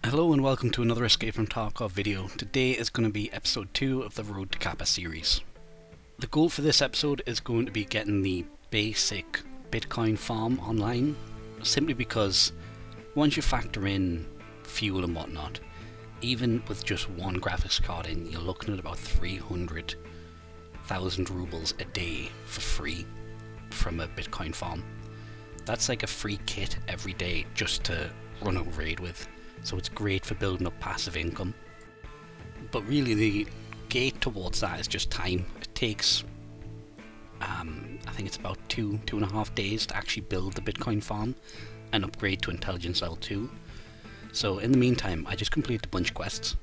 Hello and welcome to another Escape from Tarkov video. Today is going to be episode 2 of the Road to Kappa series. The goal for this episode is going to be getting the basic Bitcoin farm online, simply because once you factor in fuel and whatnot, even with just one graphics card in, you're looking at about 300,000 rubles a day for free from a Bitcoin farm. That's like a free kit every day just to run a raid with. So it's great for building up passive income. But really the gate towards that is just time. It takes, I think it's about two and a half days to actually build the Bitcoin farm and upgrade to intelligence level 2. So in the meantime, I just completed a bunch of quests.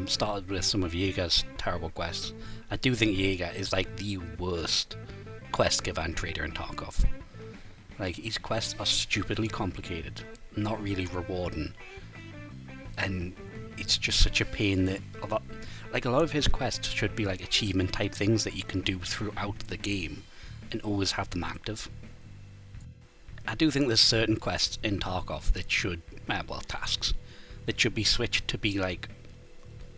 Started with some of Jaeger's terrible quests. I do think Jaeger is like the worst quest giver and trader in Tarkov. Like, his quests are stupidly complicated, not really rewarding. And it's just such a pain that a lot of his quests should be like achievement type things that you can do throughout the game and always have them active. I do think there's certain quests in Tarkov that should, tasks, that should be switched to be like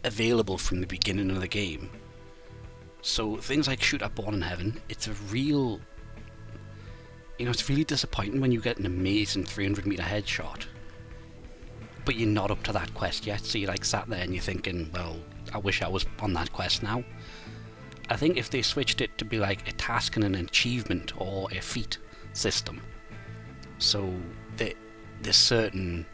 available from the beginning of the game. So things like Shoot at Born in Heaven, it's really disappointing when you get an amazing 300-meter headshot, but you're not up to that quest yet, so you're like sat there and you're thinking, well, I wish I was on that quest now. I think if they switched it to be like a task and an achievement or a feat system, so that there's certain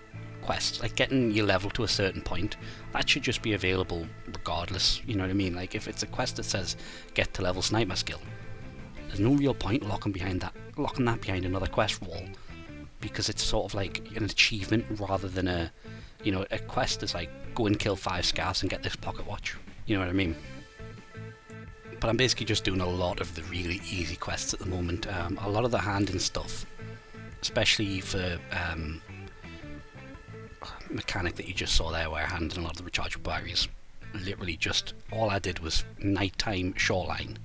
quests, like getting your level to a certain point, that should just be available regardless, you know what I mean? Like if it's a quest that says get to level sniper skill, there's no real point locking that behind another quest wall, because it's sort of like an achievement rather than a quest that's like go and kill 5 scouts and get this pocket watch. You know what I mean? But I'm basically just doing a lot of the really easy quests at the moment. A lot of the hand-in stuff, especially for mechanic that you just saw there, where I handed in a lot of the rechargeable batteries. Literally just all I did was nighttime shoreline.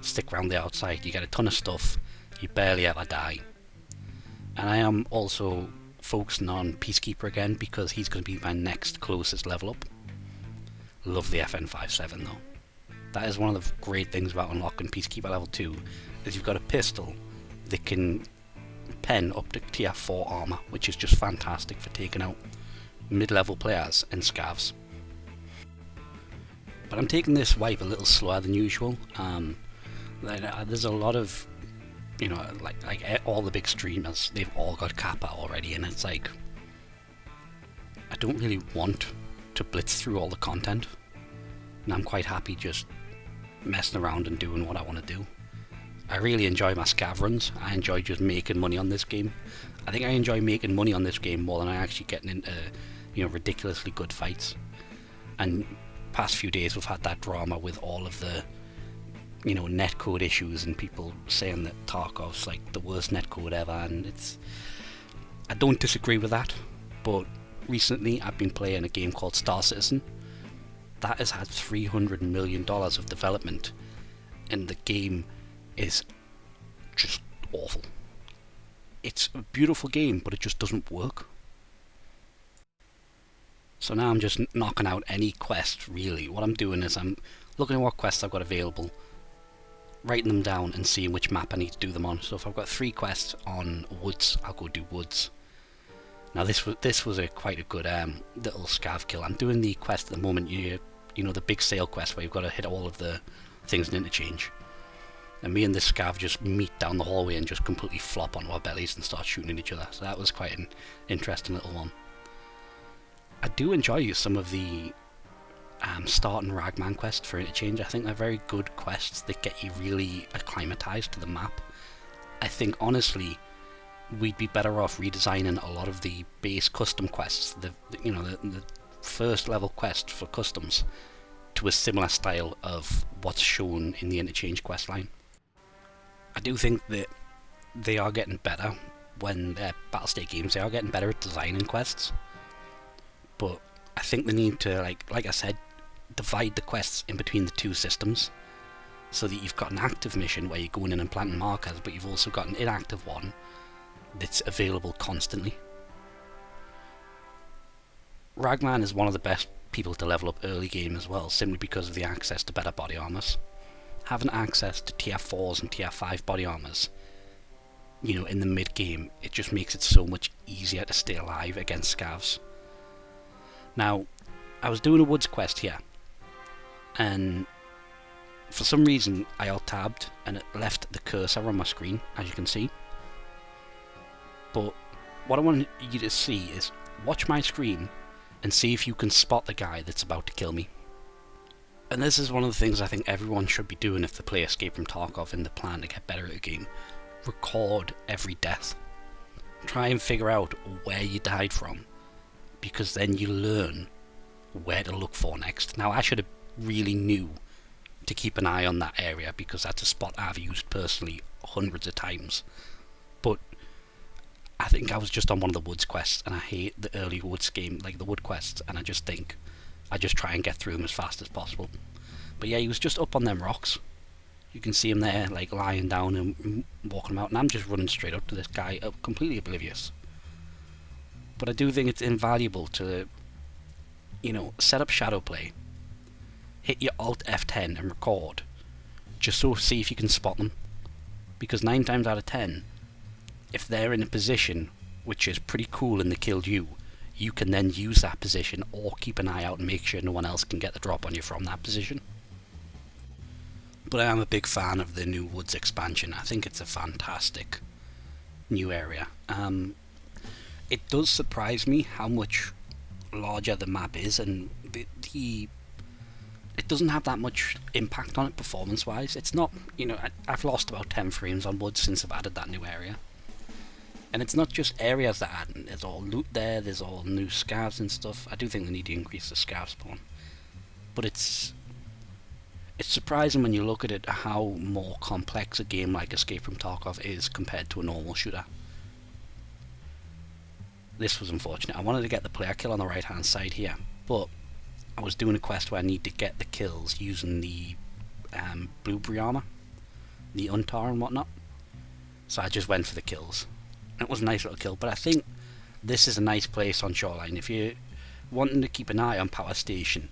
Stick around the outside, you get a ton of stuff, you barely ever die. And I am also focusing on Peacekeeper again because he's going to be my next closest level up. Love the FN57 though. That is one of the great things about unlocking Peacekeeper level 2, is you've got a pistol that can pen up to tier 4 armor, which is just fantastic for taking out mid-level players and scavs. But I'm taking this wipe a little slower than usual. There's a lot of, like all the big streamers, they've all got Kappa already, and it's like, I don't really want to blitz through all the content, and I'm quite happy just messing around and doing what I want to do. I really enjoy my scav runs. I enjoy just making money on this game. I think I enjoy making money on this game more than I actually getting into, ridiculously good fights. And past few days we've had that drama with all of the netcode issues and people saying that Tarkov's like the worst netcode ever, and I don't disagree with that, but recently I've been playing a game called Star Citizen that has had $300 million of development, and the game is just awful. It's a beautiful game, but it just doesn't work. So now I'm just knocking out any quest really. What I'm doing is I'm looking at what quests I've got available, writing them down and seeing which map I need to do them on. So if I've got 3 quests on woods, I'll go do woods. Now this was quite a good little scav kill. I'm doing the quest at the moment, the big sale quest where you've got to hit all of the things in interchange. And me and this scav just meet down the hallway and just completely flop onto our bellies and start shooting at each other. So that was quite an interesting little one. I do enjoy some of the Start and Ragman quest for interchange. I think they're very good quests that get you really acclimatized to the map. I think honestly we'd be better off redesigning a lot of the base custom quests, the first level quest for customs, to a similar style of what's shown in the interchange quest line. I do think that they are getting better when they're battle state games. They are getting better at designing quests, but I think they need to, like I said, divide the quests in between the 2 systems, so that you've got an active mission where you're going in and planting markers, but you've also got an inactive one that's available constantly. Ragman is one of the best people to level up early game as well, simply because of the access to better body armors. Having access to tier 4s and tier 5 body armors, you know, in the mid game, it just makes it so much easier to stay alive against scavs. Now, I was doing a woods quest here, and for some reason I alt-tabbed and it left the cursor on my screen, as you can see. But what I want you to see is watch my screen and see if you can spot the guy that's about to kill me. And this is one of the things I think everyone should be doing if they play Escape from Tarkov in the plan to get better at a game. Record every death. Try and figure out where you died from, because then you learn where to look for next. Now, I should have really knew to keep an eye on that area, because that's a spot I've used personally hundreds of times. But I think I was just on one of the woods quests, and I hate the early woods game, like the wood quests, and I just try and get through them as fast as possible. But yeah, he was just up on them rocks. You can see him there, like lying down and walking about, and I'm just running straight up to this guy, completely oblivious. But I do think it's invaluable to, you know, set up shadow play, hit your Alt F10 and record, just so see if you can spot them. Because 9 times out of 10, if they're in a position which is pretty cool and they killed you, you can then use that position or keep an eye out and make sure no one else can get the drop on you from that position. But I am a big fan of the new Woods expansion. I think it's a fantastic new area. It does surprise me how much larger the map is, and it doesn't have that much impact on it performance-wise. It's not, you know, I've lost about 10 frames on Woods since I've added that new area. And it's not just areas that add, there's all loot there, there's all new scavs and stuff. I do think they need to increase the scav spawn. But it's surprising when you look at it how more complex a game like Escape from Tarkov is compared to a normal shooter. This was unfortunate. I wanted to get the player kill on the right hand side here, but I was doing a quest where I need to get the kills using the blueberry armor, the untar and whatnot. So I just went for the kills. It was a nice little kill, but I think this is a nice place on Shoreline. If you're wanting to keep an eye on Power Station,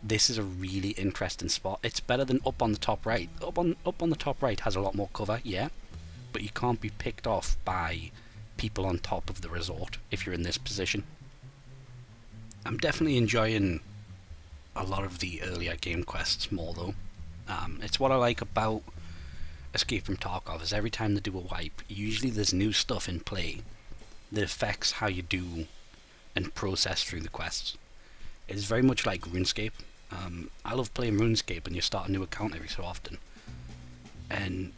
this is a really interesting spot. It's better than up on the top right. Up on the top right has a lot more cover, yeah, but you can't be picked off by people on top of the resort if you're in this position. I'm definitely enjoying a lot of the earlier game quests more though. It's what I like about Escape from Tarkov, is every time they do a wipe, usually there's new stuff in play that affects how you do and process through the quests. It's very much like RuneScape. I love playing RuneScape, and you start a new account every so often, and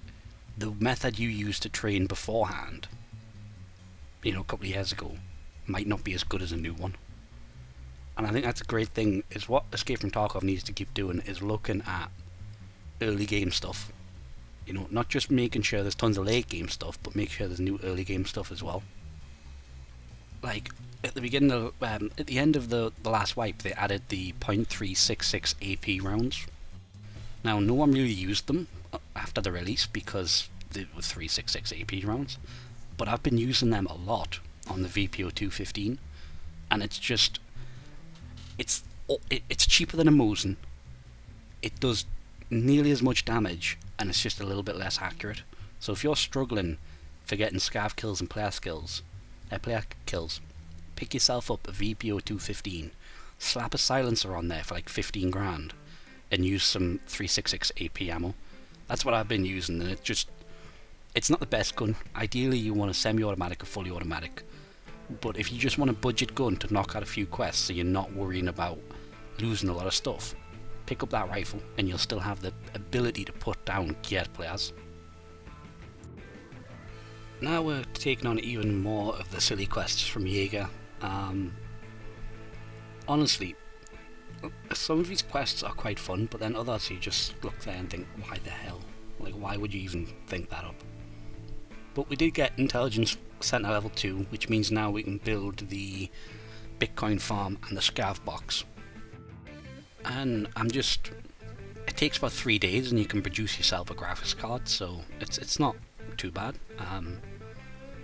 the method you used to train beforehand, you know, a couple of years ago, might not be as good as a new one. And I think that's a great thing, is what Escape from Tarkov needs to keep doing, is looking at early game stuff. You know, not just making sure there's tons of late game stuff, but make sure there's new early game stuff as well. Like, at the beginning of, at the end of the last wipe, they added the .366 AP rounds. Now, no one really used them after the release because they were 366 AP rounds, but I've been using them a lot on the VPO 215, and it's just, it's cheaper than a Mosin. It does nearly as much damage, and it's just a little bit less accurate. So if you're struggling for getting scav kills and player kills, pick yourself up a VPO 215, slap a silencer on there for like 15 grand, and use some 366 AP ammo. That's what I've been using, and it's not the best gun. Ideally you want a semi-automatic or fully automatic, but if you just want a budget gun to knock out a few quests so you're not worrying about losing a lot of stuff, pick up that rifle and you'll still have the ability to put down geared players. Now we're taking on even more of the silly quests from Jaeger. Honestly, some of these quests are quite fun, but then others you just look there and think, why the hell? Like, why would you even think that up? But we did get Intelligence Center level 2, which means now we can build the Bitcoin farm and the scav box. And it takes about 3 days and you can produce yourself a graphics card, so it's not too bad.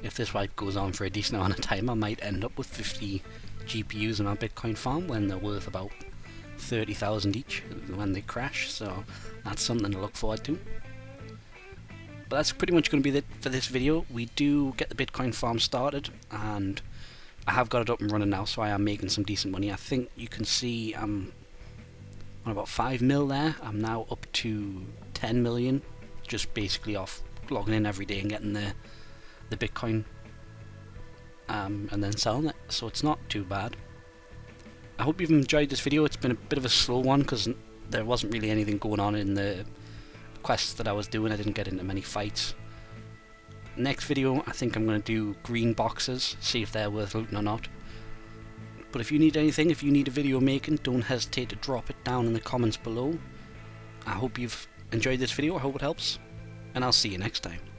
If this wipe goes on for a decent amount of time, I might end up with 50 GPUs in my Bitcoin farm when they're worth about 30,000 each when they crash, so that's something to look forward to. But that's pretty much going to be it for this video. We do get the Bitcoin farm started, and I have got it up and running now, so I am making some decent money. I think you can see I'm on about 5 mil there. I'm now up to 10 million, just basically off logging in every day and getting the Bitcoin and then selling it, so it's not too bad. I hope you've enjoyed this video. It's been a bit of a slow one because there wasn't really anything going on in the quests that I was doing. I didn't get into many fights. Next video, I think I'm going to do green boxes, see if they're worth looting or not. But if you need anything, if you need a video making, don't hesitate to drop it down in the comments below. I hope you've enjoyed this video, I hope it helps, and I'll see you next time.